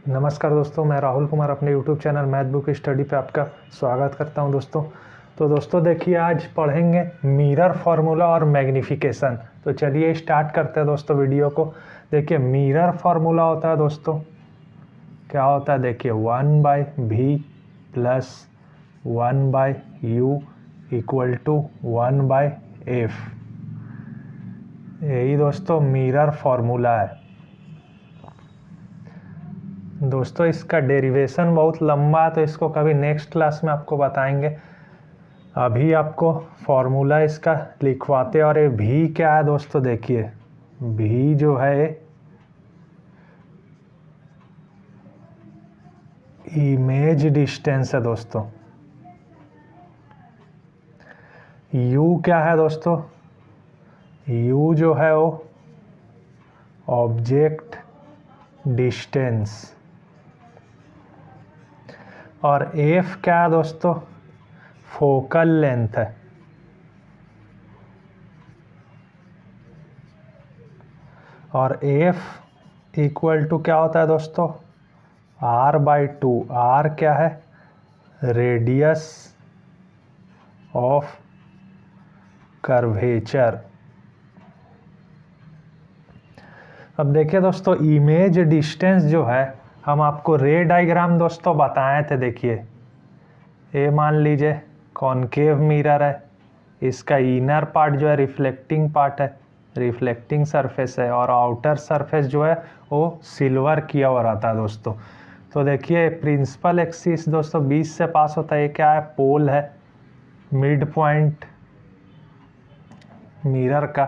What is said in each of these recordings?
नमस्कार दोस्तों, मैं राहुल कुमार अपने YouTube channel math book study पे आपका स्वागत करता हूं दोस्तों। तो दोस्तों देखिए, आज पढ़ेंगे मिरर फार्मूला और मैग्नीफिकेशन। तो चलिए स्टार्ट करते हैं दोस्तों वीडियो को। देखिए, मिरर फार्मूला होता है दोस्तों, क्या होता है देखिए, 1/v plus 1/u equal to 1/f। यही दोस्तों मिरर फार्मूला है दोस्तों। इसका डेरिवेशन बहुत लंबा है, तो इसको कभी नेक्स्ट क्लास में आपको बताएंगे। अभी आपको फॉर्मूला इसका लिखवाते। और ये भी क्या है दोस्तों, देखिए भी जो है इमेज डिस्टेंस है दोस्तों। यू क्या है दोस्तों, यू जो है वो ऑब्जेक्ट डिस्टेंस। और एफ क्या है दोस्तों, फोकल लेंथ है। और एफ इक्वल टू क्या होता है दोस्तों, r/2। r क्या है, रेडियस ऑफ कर्वेचर। अब देखिए दोस्तों, इमेज डिस्टेंस जो है, हम आपको रे डायग्राम दोस्तों बताए थे। देखिए, ये मान लीजिए कॉनकेव मिरर है, इसका इनर पार्ट जो है रिफ्लेक्टिंग पार्ट है, रिफ्लेक्टिंग सरफेस है, और आउटर सरफेस जो है वो सिल्वर किया हुआ रहता है दोस्तों। तो देखिए, प्रिंसिपल एक्सिस दोस्तों 20 से पास होता है। ये क्या है, पोल है, मिड पॉइंट मिरर का।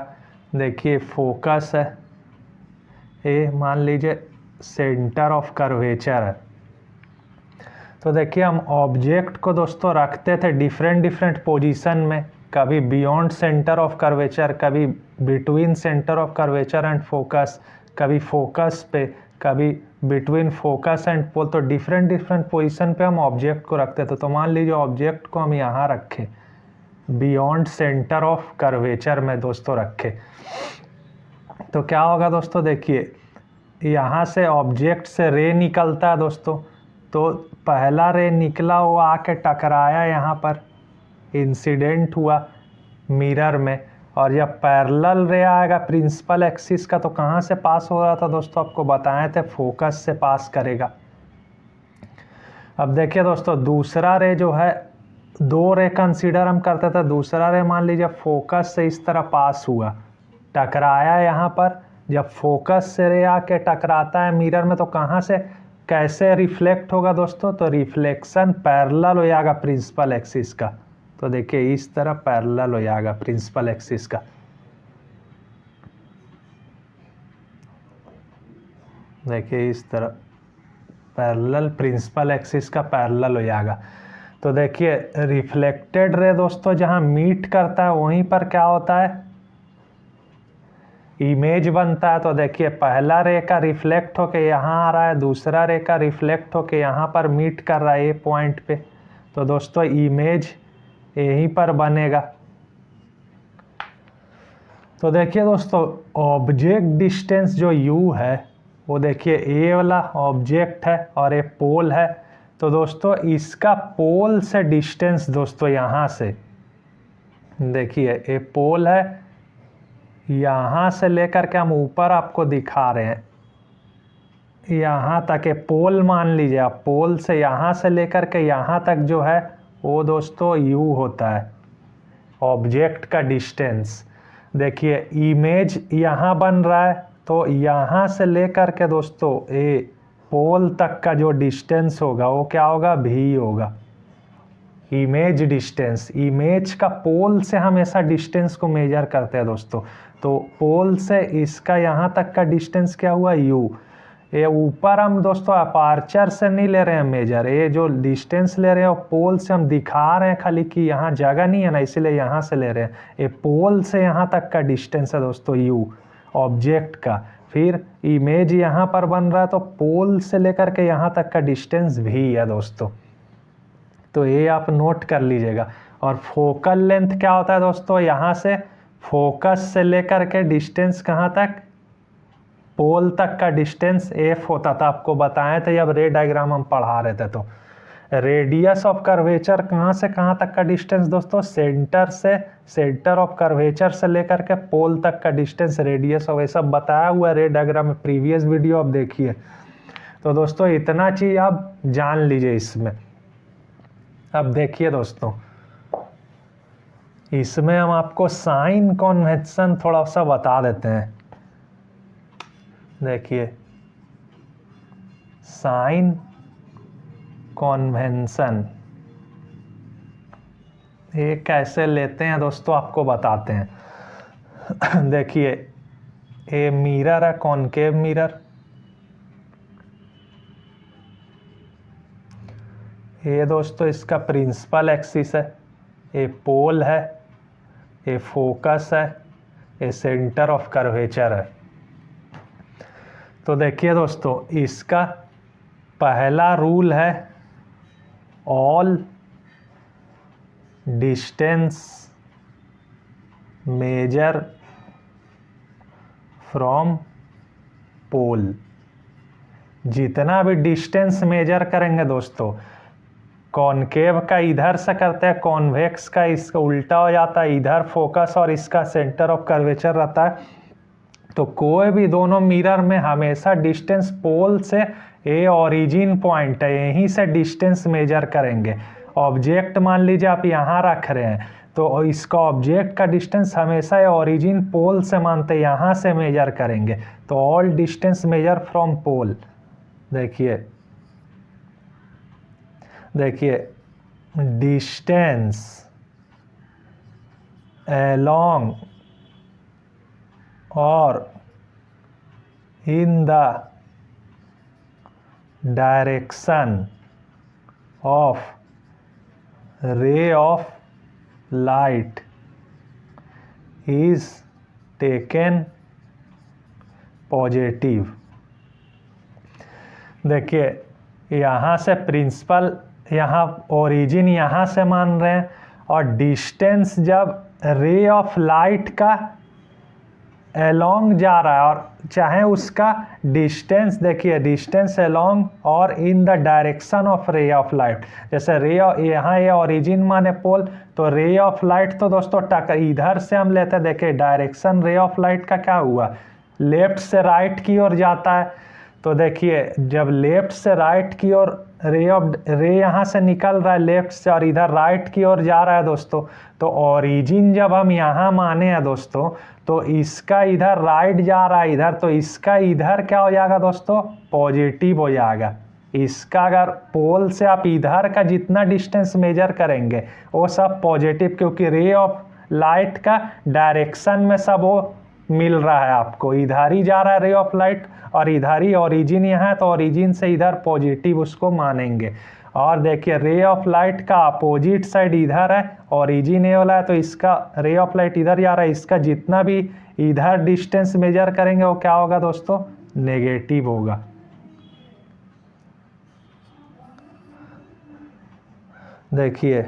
देखिए फोकस है, ये मान लीजिए सेंटर ऑफ कर्वेचर है। तो देखिए, हम ऑब्जेक्ट को दोस्तों रखते थे डिफरेंट पोजीशन में, कभी बियॉन्ड सेंटर ऑफ कर्वेचर, कभी between centre of curvature and focus, कभी फोकस पे, कभी बिटवीन फोकस एंड पोल। तो डिफरेंट पोजीशन पे हम ऑब्जेक्ट को रखते थे। तो मान लीजिए ऑब्जेक्ट को हम यहाँ रखें, बियॉन्ड सेंटर ऑफ कर्वेचर में दोस्तों रखे, तो क्या होगा दोस्तों, देखिए यहाँ से ऑब्जेक्ट से रे निकलता है दोस्तों। तो पहला रे निकला, वो आके टकराया यहाँ पर, इंसिडेंट हुआ मिरर में। और जब पैरेलल रे आएगा प्रिंसिपल एक्सिस का, तो कहाँ से पास हो रहा था दोस्तों, आपको बताए थे फोकस से पास करेगा। अब देखिए दोस्तों, दूसरा रे जो है, दो रे कंसीडर हम करते थे। दूसरा रे मान लीजिए फोकस से इस तरह पास हुआ, टकराया यहाँ पर। जब फोकस से रे आके टकराता है मिरर में, तो कहाँ से कैसे रिफ्लेक्ट होगा दोस्तों, तो रिफ्लेक्शन पैरेलल हो जाएगा प्रिंसिपल एक्सिस का। तो देखिए इस तरह पैरेलल हो जाएगा प्रिंसिपल एक्सिस का। देखिए इस तरह पैरेलल, प्रिंसिपल एक्सिस का पैरेलल हो जाएगा। तो देखिए रिफ्लेक्टेड रे दोस्तों जहाँ मीट करता है, वहीं पर क्या होता है, इमेज बनता है। तो देखिए पहला रे का रिफ्लेक्ट होके यहाँ आ रहा है, दूसरा रे का रिफ्लेक्ट होके यहाँ पर मीट कर रहा है, ये पॉइंट पे। तो दोस्तों इमेज यहीं पर बनेगा। तो देखिए दोस्तों, ऑब्जेक्ट डिस्टेंस जो u है, वो देखिए ए वाला ऑब्जेक्ट है और ये पोल है। तो दोस्तों इसका पोल से डिस्टेंस दोस्तों यहाँ से, देखिए ये पोल है, यहाँ से लेकर के हम ऊपर आपको दिखा रहे हैं, यहाँ तक ये पोल मान लीजिए आप। पोल से यहाँ से लेकर के यहाँ तक जो है वो दोस्तों u होता है, ऑब्जेक्ट का डिस्टेंस। देखिए इमेज यहाँ बन रहा है, तो यहाँ से लेकर के दोस्तों ये पोल तक का जो डिस्टेंस होगा वो क्या होगा, v होगा, इमेज डिस्टेंस। इमेज का पोल से हमेशा डिस्टेंस को मेजर करते हैं दोस्तों। तो पोल से इसका यहाँ तक का डिस्टेंस क्या हुआ, u। ये ऊपर हम दोस्तों अपार्चर से नहीं ले रहे हैं मेजर, ये जो डिस्टेंस ले रहे हैं पोल से हम दिखा रहे हैं खाली कि यहाँ जगह नहीं है ना, इसीलिए यहाँ से ले रहे हैं। ये पोल से यहाँ तक का डिस्टेंस है दोस्तों u, ऑब्जेक्ट का। फिर इमेज यहाँ पर बन रहा है, तो पोल से लेकर के यहाँ तक का डिस्टेंस v है दोस्तों। तो ये आप नोट कर लीजिएगा। और फोकल लेंथ क्या होता है दोस्तों, यहाँ से फोकस से लेकर के डिस्टेंस कहाँ तक, पोल तक का डिस्टेंस एफ होता था, आपको बताए थे जब रे डायग्राम हम पढ़ा रहे थे। तो रेडियस ऑफ कर्वेचर कहाँ से कहाँ तक का डिस्टेंस दोस्तों, सेंटर ऑफ कर्वेचर से लेकर के पोल तक का डिस्टेंस रेडियस ऑफ, ये सब बताया हुआ है रे डायग्राम में, प्रीवियस वीडियो आप देखिए। तो दोस्तों इतना चीज आप जान लीजिए इसमें। अब देखिए दोस्तों, इसमें हम आपको साइन कन्वेंशन थोड़ा सा बता देते हैं। देखिए साइन कन्वेंशन ये कैसे लेते हैं दोस्तों, आपको बताते हैं। देखिए ये मिरर है, कॉनकेव मिरर। ये दोस्तों इसका प्रिंसिपल एक्सिस है, ये पोल है, ये फोकस है, ये सेंटर ऑफ कर्वेचर है। तो देखिए दोस्तों, इसका पहला रूल है all distance measure from pole. जितना भी डिस्टेंस मेजर करेंगे दोस्तों, कॉनकेव का इधर से करते हैं, कॉन्वेक्स का इसका उल्टा हो जाता है, इधर फोकस और इसका सेंटर ऑफ कर्वेचर रहता है। तो कोई भी दोनों मिरर में हमेशा डिस्टेंस पोल से, ये ओरिजिन पॉइंट है, यहीं से डिस्टेंस मेजर करेंगे। ऑब्जेक्ट मान लीजिए आप यहाँ रख रहे हैं, तो इसका ऑब्जेक्ट का डिस्टेंस हमेशा ये ओरिजिन पोल से मानते हैं, यहाँ से मेजर करेंगे। तो all distance measure from pole. देखिए distance along or in the direction of ray of light is taken positive. देखिए यहाँ से प्रिंसिपल, यहाँ ओरिजिन यहाँ से मान रहे हैं, और डिस्टेंस जब रे ऑफ लाइट का अलोंग जा रहा है, और चाहे उसका डिस्टेंस, देखिए डिस्टेंस अलोंग और in the direction of ray of light. जैसे रे, यहाँ ये ओरिजिन माने पोल, तो रे ऑफ लाइट तो दोस्तों टक्कर इधर से हम लेते हैं। देखिए डायरेक्शन रे ऑफ लाइट का क्या हुआ, लेफ्ट से राइट की ओर जाता है। तो देखिए जब लेफ्ट से राइट की ओर रे यहाँ से निकल रहा है लेफ्ट से, और इधर राइट की ओर जा रहा है दोस्तों, तो ओरिजिन जब हम यहाँ माने हैं दोस्तों, तो इसका इधर राइट जा रहा है इधर, तो इसका इधर क्या हो जाएगा दोस्तों, पॉजिटिव हो जाएगा। इसका अगर पोल से आप इधर का जितना डिस्टेंस मेजर करेंगे वो सब पॉजिटिव, क्योंकि रे ऑफ लाइट का डायरेक्शन में सब वो मिल रहा है आपको, इधर ही जा रहा है रे ऑफ लाइट, और इधर ही ओरिजिन यहाँ है, तो ओरिजिन से इधर पॉजिटिव उसको मानेंगे। और देखिए रे ऑफ लाइट का अपोजिट साइड इधर है, ओरिजिन ये वाला है, तो इसका रे ऑफ लाइट इधर जा रहा है, इसका जितना भी इधर डिस्टेंस मेजर करेंगे वो क्या होगा दोस्तों, नेगेटिव होगा। देखिए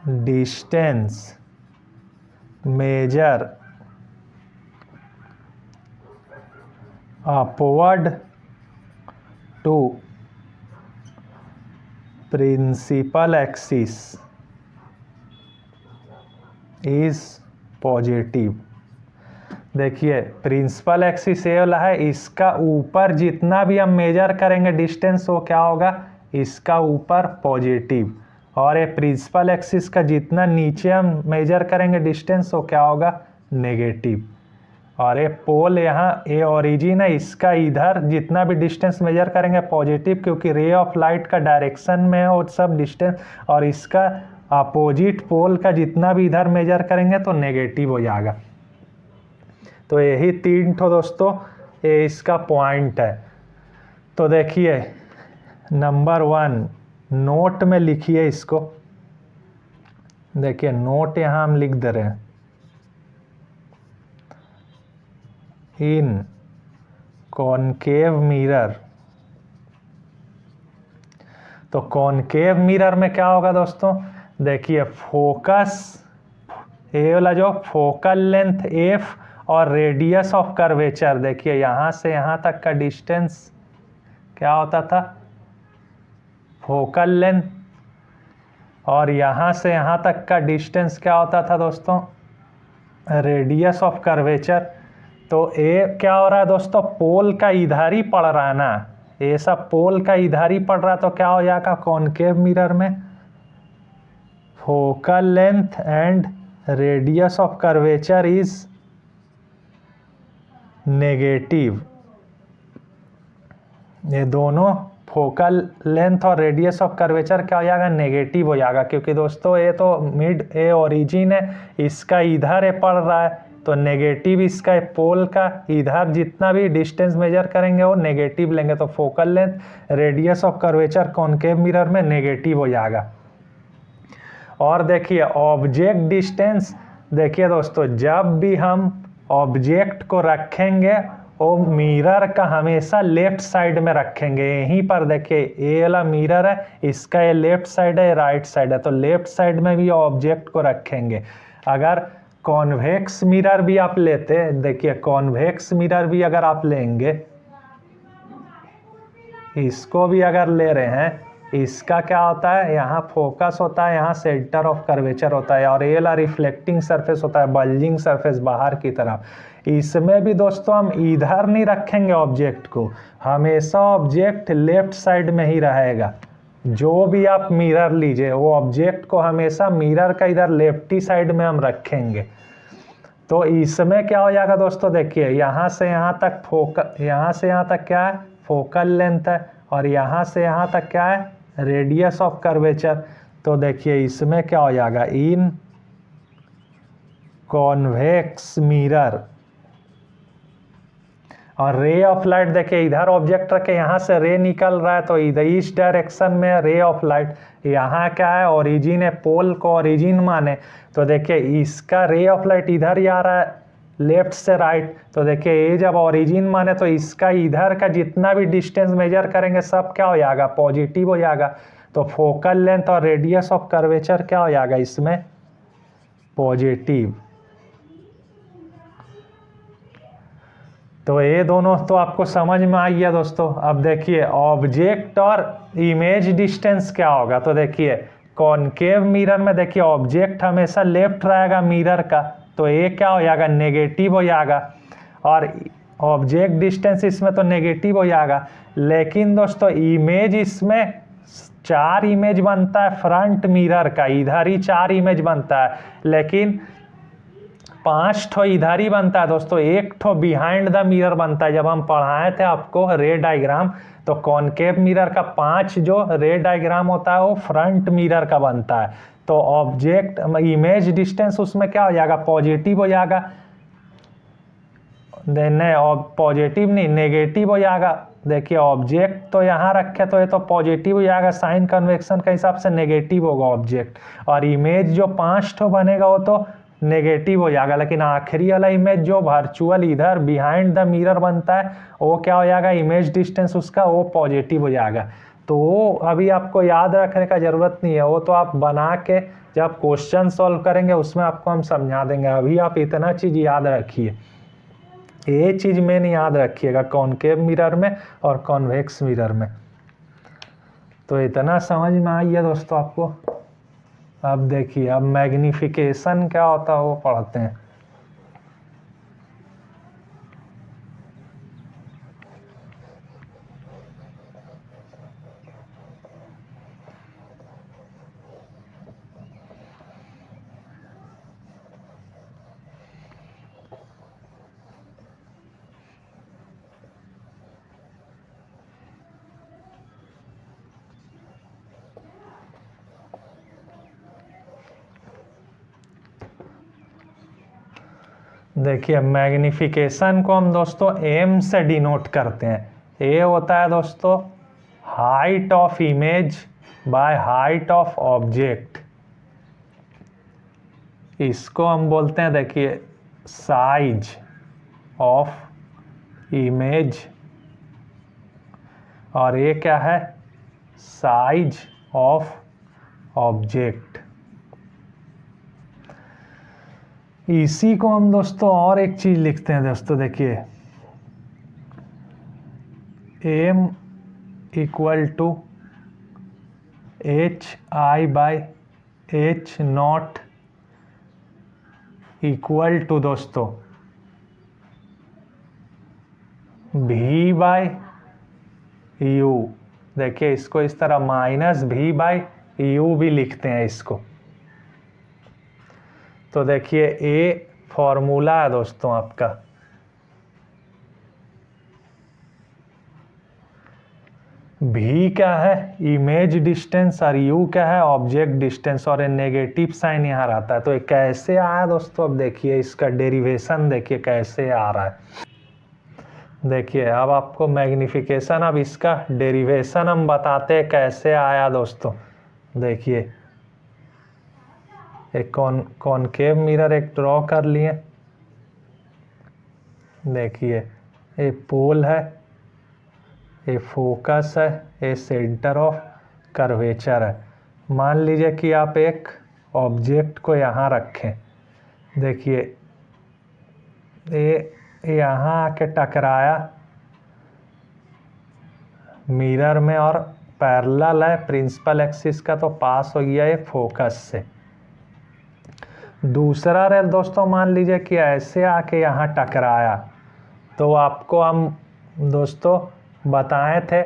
distance measure upward to principal axis is positive. देखिए प्रिंसिपल एक्सिस ये वाला है, इसका ऊपर जितना भी हम मेजर करेंगे डिस्टेंस वो क्या होगा, इसका ऊपर पॉजिटिव, और ये प्रिंसिपल एक्सिस का जितना नीचे हम मेजर करेंगे डिस्टेंस वो क्या होगा, नेगेटिव। और ये पोल यहाँ ये ओरिजिन है, इसका इधर जितना भी डिस्टेंस मेजर करेंगे पॉजिटिव, क्योंकि रे ऑफ लाइट का डायरेक्शन में है वो सब डिस्टेंस, और इसका अपोजिट पोल का जितना भी इधर मेजर करेंगे तो नेगेटिव हो जाएगा। तो यही तीन ठो दोस्तों ये इसका पॉइंट है। तो देखिए नंबर 1 नोट में लिखिए इसको। देखिए नोट यहाँ हम लिख दे रहे हैं, इन कॉनकेव मिरर। तो कॉनकेव मिरर में क्या होगा दोस्तों, देखिए फोकस, ये वाला जो फोकल लेंथ एफ और रेडियस ऑफ कर्वेचर, देखिए यहाँ से यहाँ तक का डिस्टेंस क्या होता था, फोकल लेंथ, और यहाँ से यहाँ तक का डिस्टेंस क्या होता था दोस्तों, रेडियस ऑफ कर्वेचर। तो ये क्या हो रहा है दोस्तों, पोल का इधर ही पड़ रहा है ना, ये सब पोल का इधर ही पड़ रहा है, तो क्या हो जाएगा कॉनकेव मिरर में, focal length and radius of curvature is negative. ये दोनों फोकल लेंथ और रेडियस ऑफ कर्वेचर क्या हो जाएगा, नेगेटिव हो जाएगा, क्योंकि दोस्तों ये तो मिड ए ओरिजिन है, इसका इधर है पड़ रहा है, तो नेगेटिव इसका पोल का इधर जितना भी डिस्टेंस मेजर करेंगे वो नेगेटिव लेंगे, तो focal length radius of curvature concave mirror में नेगेटिव हो जाएगा। और देखिए ऑब्जेक्ट डिस्टेंस, देखिए दोस्तों जब भी हम ऑब्जेक्ट को रखेंगे वो मिरर का हमेशा लेफ्ट साइड में रखेंगे, यहीं पर देखिए ये वाला मिरर है, इसका ये लेफ्ट साइड है, राइट साइड है, तो लेफ्ट साइड में भी ऑब्जेक्ट को रखेंगे। अगर कॉन्वेक्स मिरर भी आप लेते हैं, देखिए कॉन्वेक्स मिरर भी अगर आप लेंगे, इसको भी अगर ले रहे हैं, इसका क्या होता है, यहाँ फोकस होता है, यहाँ सेंटर ऑफ कर्वेचर होता है, और ये वाला रिफ्लेक्टिंग सरफेस होता है, बल्जिंग सरफेस बाहर की तरफ। इसमें भी दोस्तों हम इधर नहीं रखेंगे ऑब्जेक्ट को, हमेशा ऑब्जेक्ट लेफ्ट साइड में ही रहेगा। जो भी आप मिरर लीजिए वो ऑब्जेक्ट को हमेशा मिरर का इधर लेफ्टी साइड में हम रखेंगे। तो इसमें क्या हो जाएगा दोस्तों, देखिए यहाँ से यहाँ तक यहाँ से यहाँ तक क्या है, फोकल लेंथ है, और यहाँ से यहाँ तक क्या है, रेडियस ऑफ कर्वेचर। तो देखिए इसमें क्या हो जाएगा, इन कॉन्वेक्स मिरर, और रे ऑफ लाइट, देखिए इधर ऑब्जेक्ट रखे, यहाँ से रे निकल रहा है, तो इधर इस डायरेक्शन में रे ऑफ लाइट, यहाँ क्या है ओरिजिन है, पोल को ओरिजिन माने, तो देखिए इसका रे ऑफ लाइट इधर ही आ रहा है लेफ्ट से राइट, तो देखिए ये जब ओरिजिन माने तो इसका इधर का जितना भी डिस्टेंस मेजर करेंगे सब क्या हो जाएगा, पॉजिटिव हो जाएगा। तो फोकल लेंथ और रेडियस ऑफ कर्वेचर क्या हो जाएगा इसमें, पॉजिटिव। तो ये दोनों तो आपको समझ में आ गया दोस्तों। अब देखिए ऑब्जेक्ट और इमेज डिस्टेंस क्या होगा, तो देखिए कॉनकेव मिरर में देखिए ऑब्जेक्ट हमेशा लेफ्ट रहेगा मिरर का, तो ये क्या हो जाएगा, नेगेटिव हो जाएगा, और ऑब्जेक्ट डिस्टेंस इसमें तो नेगेटिव हो जाएगा। लेकिन दोस्तों इमेज इसमें 4 इमेज बनता है फ्रंट मिरर का, इधर ही 4 इमेज बनता है, लेकिन 5 ठो इधर ही बनता है दोस्तों, 1 ठो बिहाइंड द मिरर बनता है। जब हम पढ़ाए थे आपको रे डायग्राम, तो कॉनकेव मिरर का 5 जो रे डायग्राम होता है वो फ्रंट मिरर का बनता है। तो ऑब्जेक्ट इमेज डिस्टेंस उसमें क्या हो जाएगा, पॉजिटिव हो जाएगा, नहीं पॉजिटिव नहीं नेगेटिव हो जाएगा। देखिए ऑब्जेक्ट तो यहाँ रखे तो ये तो पॉजिटिव हो जाएगा, साइन कन्वेक्शन के हिसाब से नेगेटिव होगा ऑब्जेक्ट, और इमेज जो 5 ठो बनेगा वो तो नेगेटिव हो जाएगा। लेकिन आखिरी वाला इमेज जो वर्चुअल इधर बिहाइंड द मिरर बनता है वो क्या हो जाएगा, इमेज डिस्टेंस उसका वो पॉजिटिव हो जाएगा। तो वो अभी आपको याद रखने का ज़रूरत नहीं है, वो तो आप बना के जब क्वेश्चन सॉल्व करेंगे उसमें आपको हम समझा देंगे। अभी आप इतना चीज़ याद रखिए, ये चीज़ मेन याद रखिएगा कॉनकेव मिरर में और कॉन्वेक्स मिरर में। तो इतना समझ में आई है दोस्तों आपको। अब देखिए अब मैग्निफिकेशन क्या होता है वो पढ़ते हैं। देखिए मैग्निफिकेशन को हम दोस्तों एम से डिनोट करते हैं। ए होता है दोस्तों height of image by height of object, इसको हम बोलते हैं देखिए साइज ऑफ इमेज, और ये क्या है, साइज ऑफ ऑब्जेक्ट। इसी को हम दोस्तों और एक चीज़ लिखते हैं दोस्तों, देखिए M equal to H I by H not equal to दोस्तों भी बाई यू। देखिए इसको इस तरह माइनस भी बाई यू भी लिखते हैं इसको। तो देखिए ए फॉर्मूला है दोस्तों आपका, भी क्या है इमेज डिस्टेंस और यू क्या है ऑब्जेक्ट डिस्टेंस, और नेगेटिव साइन यहाँ रहता है। तो ये कैसे आया दोस्तों, अब देखिए इसका डेरिवेशन देखिए कैसे आ रहा है। देखिए अब आपको मैग्निफिकेशन, अब इसका डेरिवेशन हम बताते हैं कैसे आया दोस्तों। देखिए एक कॉनकेव मिरर एक ड्रॉ कर लिए। देखिए ये पोल है, ये फोकस है, ये सेंटर ऑफ कर्वेचर है। मान लीजिए कि आप एक ऑब्जेक्ट को यहाँ रखें। देखिए ये यहाँ आके टकराया मिरर में और पैरेलल है प्रिंसिपल एक्सिस का, तो पास हो गया ये फोकस से। दूसरा रे दोस्तों मान लीजिए कि ऐसे आके यहाँ टकराया, तो आपको हम दोस्तों बताए थे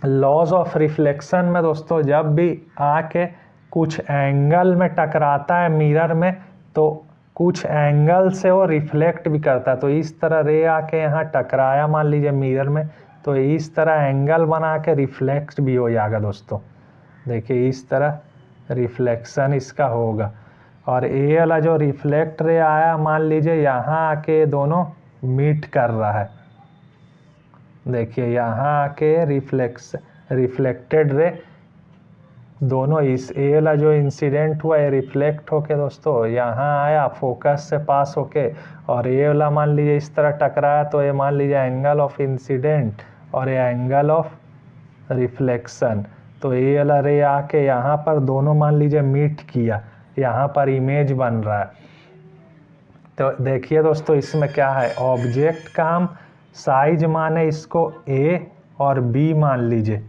लॉज ऑफ रिफ्लेक्शन में दोस्तों, जब भी आके कुछ एंगल में टकराता है मिरर में तो कुछ एंगल से वो रिफ्लेक्ट भी करता है। तो इस तरह रे आके यहाँ टकराया मान लीजिए मिरर में, तो इस तरह एंगल बना के रिफ्लेक्ट भी हो जाएगा दोस्तों। देखिए इस तरह रिफ्लेक्शन इसका होगा। और ये वाला जो रिफ्लेक्ट रे आया मान लीजिए यहाँ आके दोनों मीट कर रहा है। देखिए यहाँ आके रिफ्लेक्टेड रे दोनों, इस ए वाला जो इंसिडेंट हुआ ये रिफ्लेक्ट होके दोस्तों यहाँ आया फोकस से पास होके, और ये वाला मान लीजिए इस तरह टकराया, तो ये मान लीजिए एंगल ऑफ इंसिडेंट और ये एंगल ऑफ रिफ्लेक्शन। तो ये वाला रे आके यहाँ पर दोनों मान लीजिए मीट किया, यहाँ पर इमेज बन रहा है। तो देखिए दोस्तों इसमें क्या है, ऑब्जेक्ट का हम साइज माने इसको ए और बी मान लीजिए,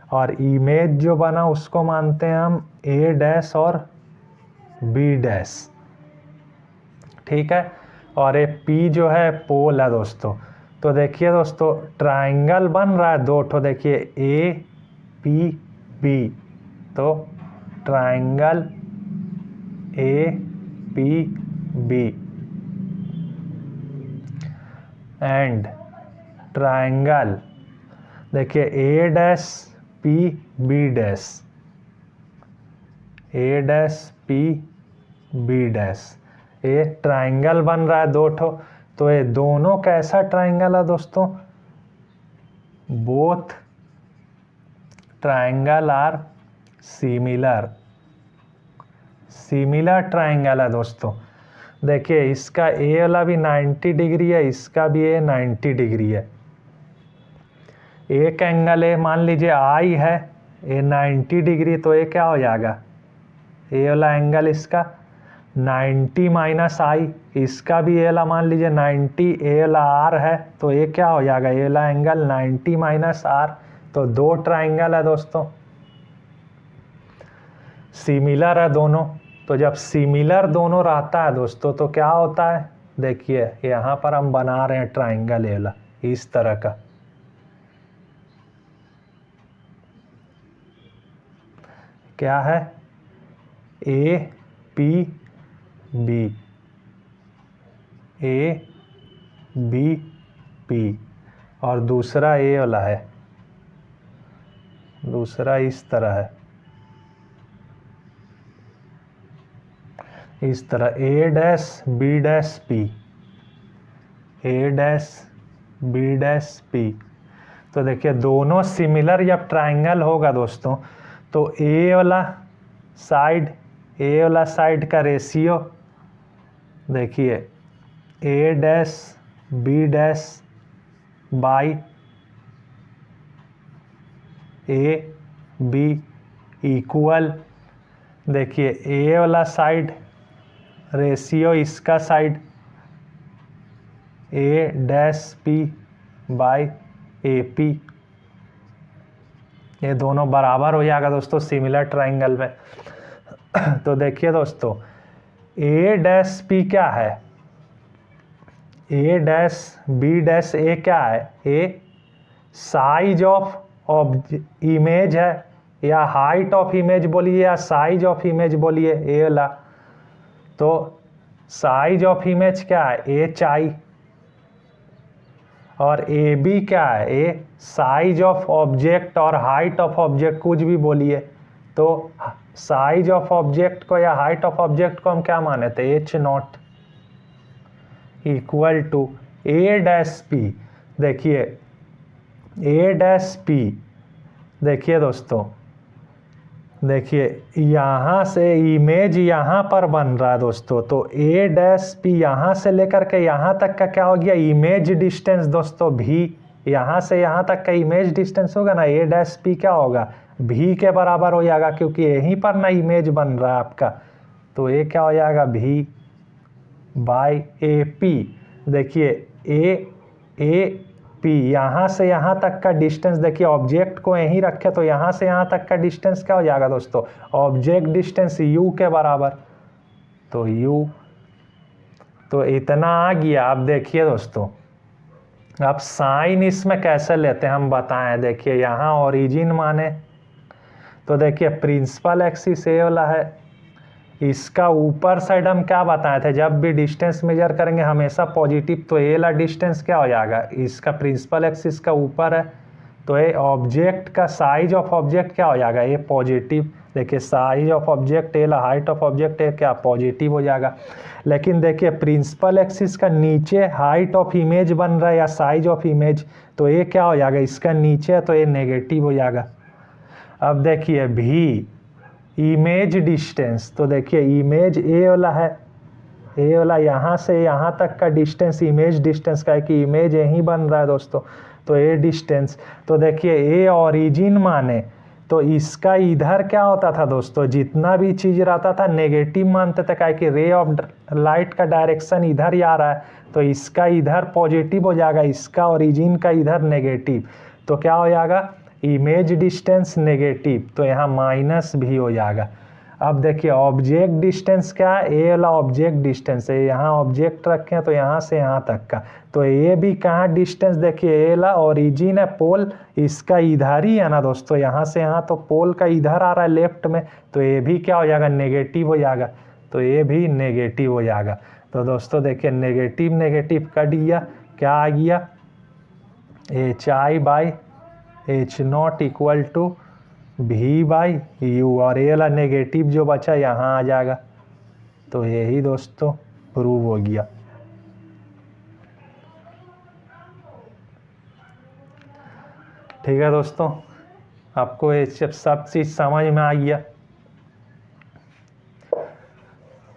और इमेज जो बना उसको मानते हैं हम ए डैश और बी डैश, ठीक है। और ये पी जो है पोल है दोस्तों। तो देखिए दोस्तों ट्राइंगल बन रहा है दो ठो, देखिए ए पी बी, तो triangle A P B and triangle देखिए A dash P B dash, A dash P B dash, ये ट्राइंगल बन रहा है दो ठो। तो ये दोनों कैसा ट्राइंगल है दोस्तों, both triangle are similar, similar triangle है दोस्तों। देखिए इसका ए वाला भी 90 डिग्री है, इसका भी ए 90 डिग्री है। एक एंगल ए मान लीजिए आई है, ए 90 डिग्री, तो ये क्या हो जाएगा, ए वाला एंगल इसका 90 माइनस आई, इसका भी ए वाला मान लीजिए 90, ए वाला आर है, तो ये क्या हो जाएगा, ए वाला एंगल 90 माइनस आर। तो दो ट्राइंगल है दोस्तों, सिमिलर है दोनों। तो जब सिमिलर दोनों रहता है दोस्तों तो क्या होता है, देखिए यहाँ पर हम बना रहे हैं ट्राइंगल ए वाला इस तरह का, क्या है A P B, A B P, और दूसरा ए वाला है, दूसरा इस तरह है, इस तरह ए डैश बी डैश पी, ए डैश बी डैश पी। तो देखिए दोनों सिमिलर जब ट्राइंगल होगा दोस्तों, तो ए वाला साइड का रेशियो देखिए A dash B dash by A B equal, देखिए ए वाला साइड रेशियो इसका side A dash P by A P, ये दोनों बराबर हो जाएगा दोस्तों सिमिलर ट्राइंगल में। तो देखिए दोस्तों ए डैश पी क्या है, ए डैश बी डैश ए क्या है, ए साइज ऑफ इमेज है या हाइट ऑफ इमेज बोलिए या साइज ऑफ इमेज बोलिए ए वाला। तो साइज ऑफ इमेज क्या है, ए चाई, और ए बी क्या है, ए साइज ऑफ ऑब्जेक्ट और हाइट ऑफ ऑब्जेक्ट कुछ भी बोलिए। तो साइज ऑफ ऑब्जेक्ट को या हाइट ऑफ ऑब्जेक्ट को हम क्या माने थे, H not equal to A dash P. देखिए ए डैश पी, देखिए दोस्तों, देखिए यहाँ से इमेज यहाँ पर बन रहा है दोस्तों, तो ए डैश पी यहाँ से लेकर के यहाँ तक का क्या हो गया, इमेज डिस्टेंस दोस्तों भी। यहाँ से यहाँ तक का इमेज डिस्टेंस होगा ना, ए डैश पी क्या होगा, भी के बराबर हो जाएगा, क्योंकि यहीं पर ना इमेज बन रहा है आपका। तो ये क्या हो जाएगा, भी बाई ए पी। देखिए ए पी यहाँ से यहाँ तक का डिस्टेंस, देखिए ऑब्जेक्ट को यहीं रखे तो यहाँ से यहाँ तक का डिस्टेंस क्या हो जाएगा दोस्तों, ऑब्जेक्ट डिस्टेंस u के बराबर। तो u, तो इतना आ गया। अब देखिए दोस्तों, अब साइन इसमें कैसे लेते हैं हम बताएं। देखिए यहाँ ओरिजिन माने, तो देखिए प्रिंसिपल एक्सिस ए वाला है, इसका ऊपर साइड हम क्या बताए थे, जब भी डिस्टेंस मेजर करेंगे हमेशा पॉजिटिव। तो ए वाला डिस्टेंस क्या हो जाएगा, इसका प्रिंसिपल एक्सिस का ऊपर है, तो ये ऑब्जेक्ट का साइज ऑफ ऑब्जेक्ट क्या हो जाएगा, ये पॉजिटिव। देखिए साइज ऑफ ऑब्जेक्ट ए ला, हाइट ऑफ ऑब्जेक्ट ए क्या पॉजिटिव हो जाएगा। लेकिन देखिए प्रिंसिपल एक्सिस का नीचे हाइट ऑफ इमेज बन रहा है या साइज ऑफ इमेज, तो ये क्या हो जाएगा, इसका नीचे है तो ये नेगेटिव हो जाएगा। अब देखिए भी इमेज डिस्टेंस, तो देखिए इमेज ए वाला है, ए वाला यहाँ से यहाँ तक का डिस्टेंस इमेज डिस्टेंस का है कि इमेज यहीं बन रहा है दोस्तों, तो ए डिस्टेंस। तो देखिए ए ओरिजिन माने, तो इसका इधर क्या होता था दोस्तों, जितना भी चीज़ रहता था नेगेटिव मानते थे, क्या कि रे ऑफ लाइट का डायरेक्शन इधर ही आ रहा है, तो इसका इधर पॉजिटिव हो जाएगा, इसका ओरिजिन का इधर नेगेटिव। तो क्या हो जाएगा, इमेज डिस्टेंस नेगेटिव, तो यहाँ माइनस भी हो जाएगा। अब देखिए ऑब्जेक्ट डिस्टेंस क्या है, ए वाला ऑब्जेक्ट डिस्टेंस है, यहाँ ऑब्जेक्ट रखे हैं तो यहाँ से यहाँ तक का, तो ये भी कहाँ डिस्टेंस, देखिए ए वाला ओरिजिन है, पोल इसका इधर ही है ना दोस्तों, यहाँ से यहाँ, तो पोल का इधर आ रहा है लेफ्ट में, तो ये भी क्या हो जाएगा, नेगेटिव हो जाएगा, तो ये भी नेगेटिव हो जाएगा। तो दोस्तों देखिए नेगेटिव नेगेटिव कट गया, क्या आ गया, H I by H not equal to V by U, और ये वाला नेगेटिव जो बचा यहाँ आ जाएगा। तो यही दोस्तों प्रूव हो गया। ठीक है दोस्तों, आपको ये सब चीज़ समझ में आ गया।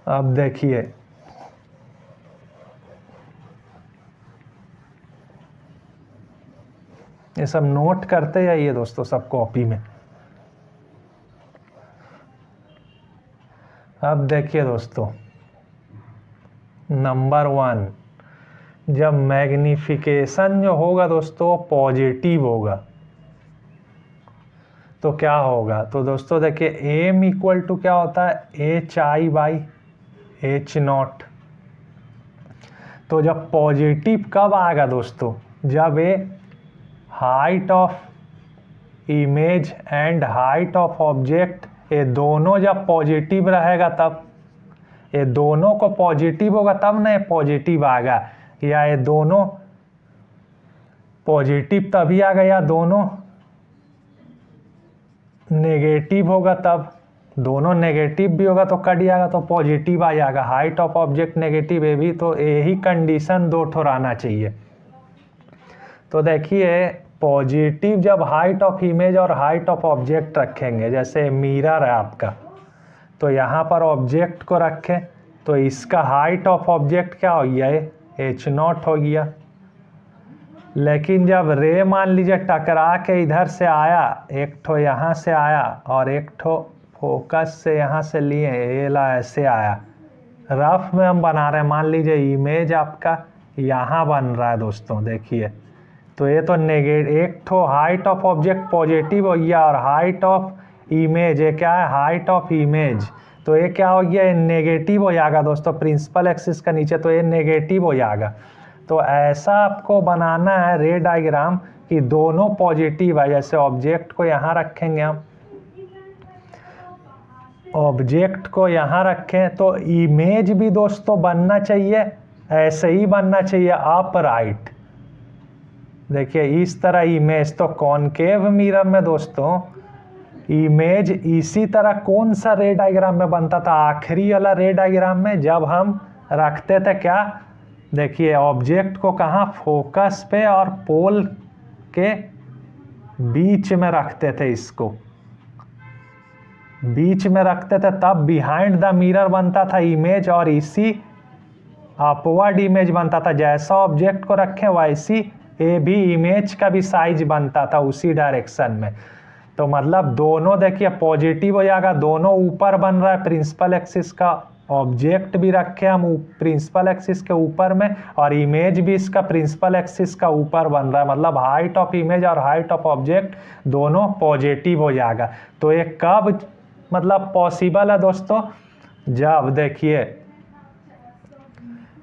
अब देखिए ये सब नोट करते जाइए दोस्तों सब कॉपी में। अब देखिए दोस्तों नंबर 1, जब मैग्निफिकेशन जो होगा दोस्तों पॉजिटिव होगा तो क्या होगा, तो दोस्तों देखिए एम इक्वल टू क्या होता है, H I by H not. तो जब पॉजिटिव कब आएगा दोस्तों, जब ये height of image and height of object ये दोनों जब पॉजिटिव रहेगा, तब ये दोनों को पॉजिटिव होगा तब ना ये पॉजिटिव आएगा, या ये दोनों पॉजिटिव तभी आएगा या दोनों नेगेटिव होगा तब। दोनों नेगेटिव भी होगा तो कट जाएगा तो पॉजिटिव आ जाएगा। हाइट ऑफ ऑब्जेक्ट नेगेटिव है भी, तो यही कंडीशन दो ठो रहना चाहिए। तो देखिए पॉजिटिव जब हाइट ऑफ इमेज और हाइट ऑफ ऑब्जेक्ट रखेंगे, जैसे मिरर है आपका, तो यहाँ पर ऑब्जेक्ट को रखें तो इसका हाइट ऑफ ऑब्जेक्ट क्या हो गया, एच नॉट हो गया। लेकिन जब रे मान लीजिए टकरा के इधर से आया, एक ठो यहाँ से आया और एक ठो फोकस से यहाँ से लिए, ये ला ऐसे आया, रफ में हम बना रहे हैं, मान लीजिए इमेज आपका यहाँ बन रहा है दोस्तों, देखिए तो ये तो एक तो हाइट ऑफ ऑब्जेक्ट पॉजिटिव हो गया और हाइट ऑफ इमेज ये क्या है, हाइट ऑफ इमेज, तो ये क्या हो गया, ये नेगेटिव हो जाएगा दोस्तों प्रिंसिपल एक्सिस का नीचे, तो ये नेगेटिव हो जाएगा। तो ऐसा आपको बनाना है रे डायग्राम कि दोनों पॉजिटिव है। जैसे ऑब्जेक्ट को यहाँ रखेंगे हम, ऑब्जेक्ट को यहाँ रखें तो इमेज भी दोस्तों बनना चाहिए, ऐसे ही बनना चाहिए अपराइट। देखिए इस तरह इमेज, तो कॉनकेव मिरर में दोस्तों इमेज इसी तरह कौन सा रे डायग्राम में बनता था, आखिरी वाला रे डायग्राम में, जब हम रखते थे क्या, देखिए ऑब्जेक्ट को कहाँ, फोकस पे और पोल के बीच में रखते थे, इसको बीच में रखते थे, तब बिहाइंड द मिरर बनता था इमेज, और इसी अपवर्ड इमेज बनता था। जैसा ऑब्जेक्ट को रखें वैसी ये भी इमेज का भी साइज बनता था उसी डायरेक्शन में। तो मतलब दोनों देखिए पॉजिटिव हो जाएगा, दोनों ऊपर बन रहा है प्रिंसिपल एक्सिस का, ऑब्जेक्ट भी रखे हम प्रिंसिपल एक्सिस के ऊपर में और इमेज भी इसका प्रिंसिपल एक्सिस का ऊपर बन रहा है, मतलब हाइट ऑफ इमेज और हाइट ऑफ ऑब्जेक्ट दोनों पॉजिटिव हो जाएगा। तो ये कब मतलब पॉसिबल है दोस्तों, जब देखिए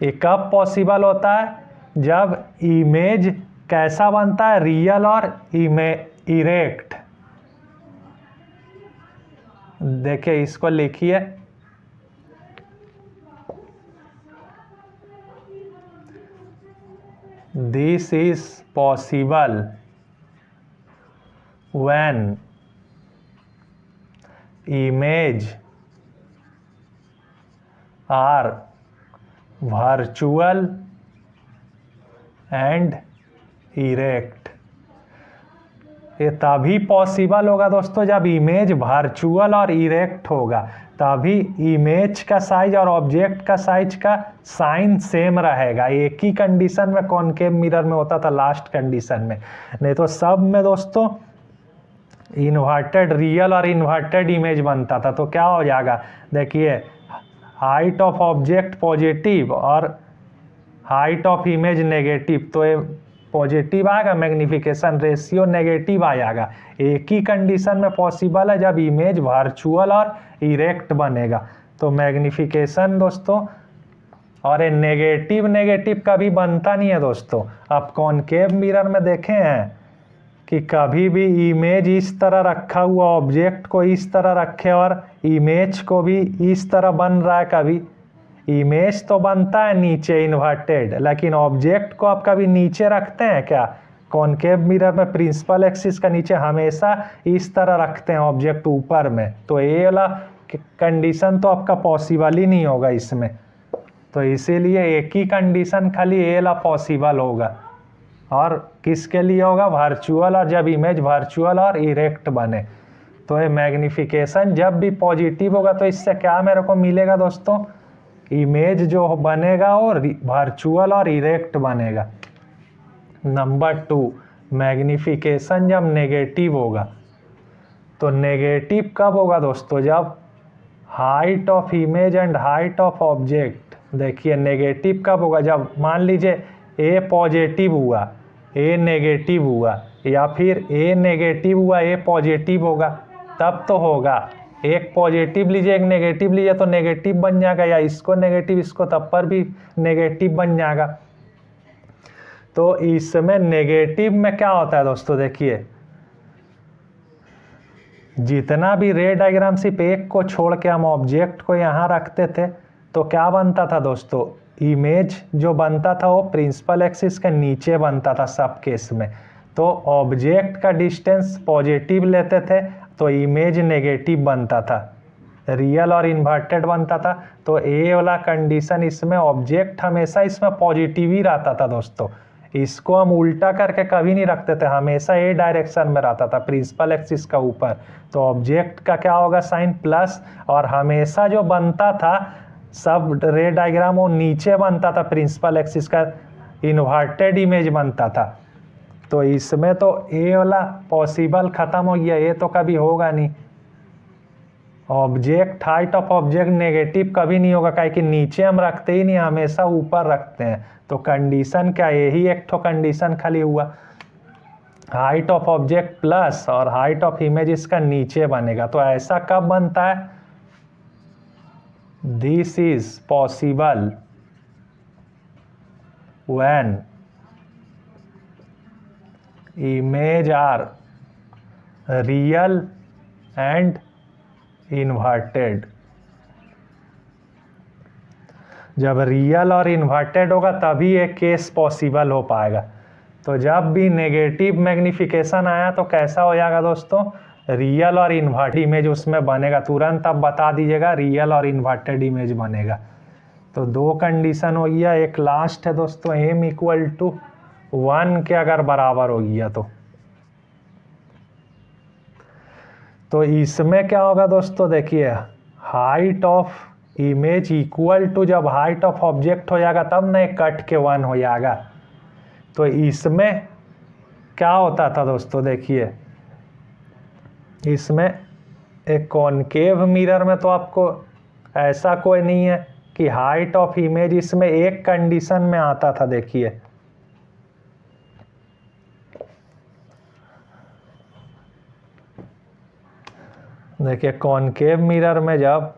ये कब पॉसिबल होता है, जब इमेज कैसा बनता है, रियल और इरेक्ट। देखिए इसको लिखिए, this is possible when image are virtual and erect. ये तभी पॉसिबल होगा दोस्तों जब इमेज वर्चुअल और इरेक्ट होगा, तभी इमेज का साइज और ऑब्जेक्ट का साइज का साइन सेम रहेगा। एक ही कंडीशन में कॉनकेव मिरर में होता था, लास्ट कंडीशन में, नहीं तो सब में दोस्तों इन्वर्टेड रियल और इन्वर्टेड इमेज बनता था। तो क्या हो जाएगा, देखिए हाइट ऑफ ऑब्जेक्ट पॉजिटिव और हाइट ऑफ इमेज नेगेटिव, तो ये पॉजिटिव आएगा, मैग्निफिकेशन रेशियो नेगेटिव आ जाएगा। एक ही कंडीशन में पॉसिबल है जब इमेज वर्चुअल और इरेक्ट बनेगा। तो मैग्निफिकेशन दोस्तों, और ये नेगेटिव नेगेटिव कभी बनता नहीं है दोस्तों। आप कॉनकेव मिरर में देखे हैं कि कभी भी इमेज इस तरह रखा हुआ, ऑब्जेक्ट को इस तरह रखे और इमेज को भी इस तरह बन रहा है, कभी इमेज तो बनता है नीचे इन्वर्टेड, लेकिन ऑब्जेक्ट को आप कभी नीचे रखते हैं क्या, कॉनकेव मिरर में प्रिंसिपल एक्सिस का नीचे हमेशा इस तरह रखते हैं, ऑब्जेक्ट ऊपर में। तो ये वाला कंडीशन तो आपका पॉसिबल ही नहीं होगा इसमें। तो इसीलिए एक ही कंडीशन खाली ये वाला पॉसिबल होगा, और किसके लिए होगा, वर्चुअल, और जब इमेज वर्चुअल और इरेक्ट बने। तो ये मैग्निफिकेशन जब भी पॉजिटिव होगा तो इससे क्या मेरे को मिलेगा दोस्तों, इमेज जो बनेगा और वर्चुअल और इरेक्ट बनेगा। नंबर 2, मैग्निफिकेशन जब नेगेटिव होगा, तो नेगेटिव कब होगा दोस्तों, जब height of image and height of object, देखिए नेगेटिव कब होगा, जब मान लीजिए ए पॉजिटिव हुआ, ए नेगेटिव हुआ, या फिर ए नेगेटिव हुआ, ए पॉजिटिव होगा, तब तो होगा। एक पॉजिटिव लीजिए एक नेगेटिव लीजिए तो नेगेटिव बन जाएगा, या इसको नेगेटिव इसको तब पर भी नेगेटिव बन जाएगा। तो इसमें नेगेटिव में क्या होता है दोस्तों, देखिए जितना भी रे डायग्राम सिर्फ एक को छोड़ के हम ऑब्जेक्ट को यहाँ रखते थे, तो क्या बनता था दोस्तों, इमेज जो बनता था वो प्रिंसिपल एक्सिस के नीचे बनता था सब केस में। तो ऑब्जेक्ट का डिस्टेंस पॉजिटिव लेते थे तो इमेज नेगेटिव बनता था, रियल और इन्वर्टेड बनता था। तो ए वाला कंडीशन इसमें ऑब्जेक्ट हमेशा इसमें पॉजिटिव ही रहता था दोस्तों, इसको हम उल्टा करके कभी नहीं रखते थे, हमेशा ए डायरेक्शन में रहता था प्रिंसिपल एक्सिस का ऊपर। तो ऑब्जेक्ट का क्या होगा, साइन प्लस, और हमेशा जो बनता था सब रे डायग्राम वो नीचे बनता था, प्रिंसिपल एक्सिस का इन्वर्टेड इमेज बनता था। तो इसमें तो ए वाला पॉसिबल खत्म हो गया, ये तो कभी होगा नहीं। Object height of object negative कभी नहीं होगा, काहे कि नीचे हम रखते ही नहीं, हमेशा ऊपर रखते हैं। तो कंडीशन क्या, यही एक तो कंडीशन खाली हुआ, हाइट ऑफ ऑब्जेक्ट प्लस और हाइट ऑफ इमेज इसका नीचे बनेगा। तो ऐसा कब बनता है, this is possible when image are real and inverted. जब रियल और इन्वर्टेड होगा तभी एक केस पॉसिबल हो पाएगा। तो जब भी नेगेटिव मैग्निफिकेशन आया तो कैसा हो जाएगा दोस्तों, रियल और इन्वर्टेड इमेज उसमें बनेगा। तुरंत अब बता दीजिएगा रियल और इन्वर्टेड इमेज बनेगा। तो दो कंडीशन हो गया, एक लास्ट है दोस्तों, m इक्वल टू 1 के अगर बराबर हो गया तो इसमें क्या होगा दोस्तों, देखिए height of image equal to, जब हाइट ऑफ ऑब्जेक्ट हो जाएगा तब ना कट के 1 हो जाएगा। तो इसमें क्या होता था दोस्तों, देखिए इसमें एक कॉनकेव मिरर में तो आपको ऐसा कोई नहीं है कि हाइट ऑफ इमेज, इसमें एक कंडीशन में आता था। देखिए कॉनकेव मिरर में जब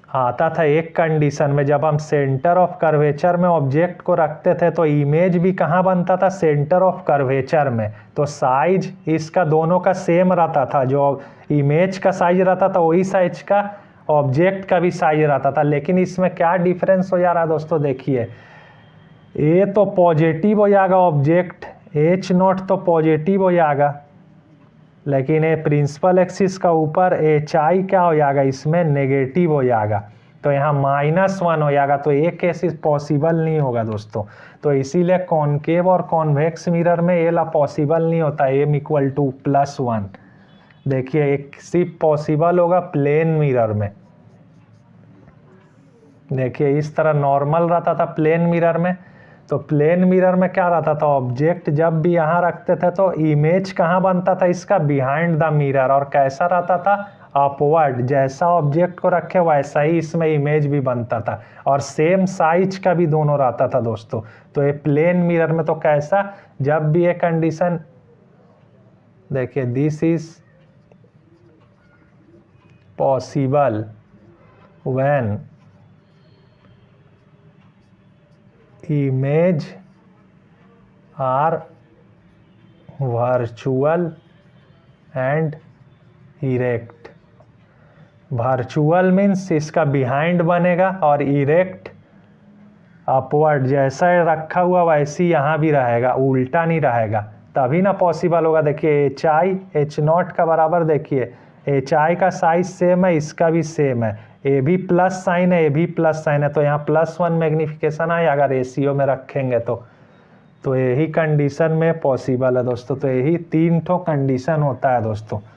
आता था एक कंडीशन में, जब हम सेंटर ऑफ कर्वेचर में ऑब्जेक्ट को रखते थे तो इमेज भी कहाँ बनता था, सेंटर ऑफ कर्वेचर में। तो साइज इसका दोनों का सेम रहता था, जो इमेज का साइज रहता था वही साइज का ऑब्जेक्ट का भी साइज रहता था। लेकिन इसमें क्या डिफरेंस हो जा रहा है दोस्तों, देखिए ए तो पॉजिटिव हो जाएगा ऑब्जेक्ट, H0 तो पॉजिटिव हो जाएगा, लेकिन ये प्रिंसिपल एक्सिस का ऊपर HI क्या हो जाएगा, इसमें नेगेटिव हो जाएगा। तो यहाँ -1 हो जाएगा। तो ये केस पॉसिबल नहीं होगा दोस्तों। तो इसीलिए कॉनकेव और कॉन्वेक्स मिरर में ये ला पॉसिबल नहीं होता, m इक्वल टू +1। देखिए एक सिर्फ पॉसिबल होगा प्लेन मिरर में। देखिए इस तरह नॉर्मल रहता था प्लेन मिरर में। तो प्लेन मिरर में क्या रहता था, ऑब्जेक्ट जब भी यहाँ रखते थे तो इमेज कहाँ बनता था इसका, बिहाइंड द मिरर। और कैसा रहता था, अपवर्ड, जैसा ऑब्जेक्ट को रखे वैसा ही इसमें इमेज भी बनता था, और सेम साइज का भी दोनों रहता था दोस्तों। तो ये प्लेन मिरर में तो कैसा, जब भी ये कंडीशन, देखिए this is possible when image are virtual and erect. Virtual means इसका बिहाइंड बनेगा, और इरेक्ट अपवर्ड, जैसा रखा हुआ वैसे ही यहाँ भी रहेगा, उल्टा नहीं रहेगा, तभी ना पॉसिबल होगा। देखिए HI H0 का बराबर, देखिए HI का साइज सेम है, इसका भी सेम है, ए भी प्लस साइन है, ए भी प्लस साइन है। तो यहाँ +1 मैग्निफिकेशन है अगर रेशियो में रखेंगे तो यही कंडीशन में पॉसिबल है दोस्तों। तो यही 3 ठो कंडीशन होता है दोस्तों।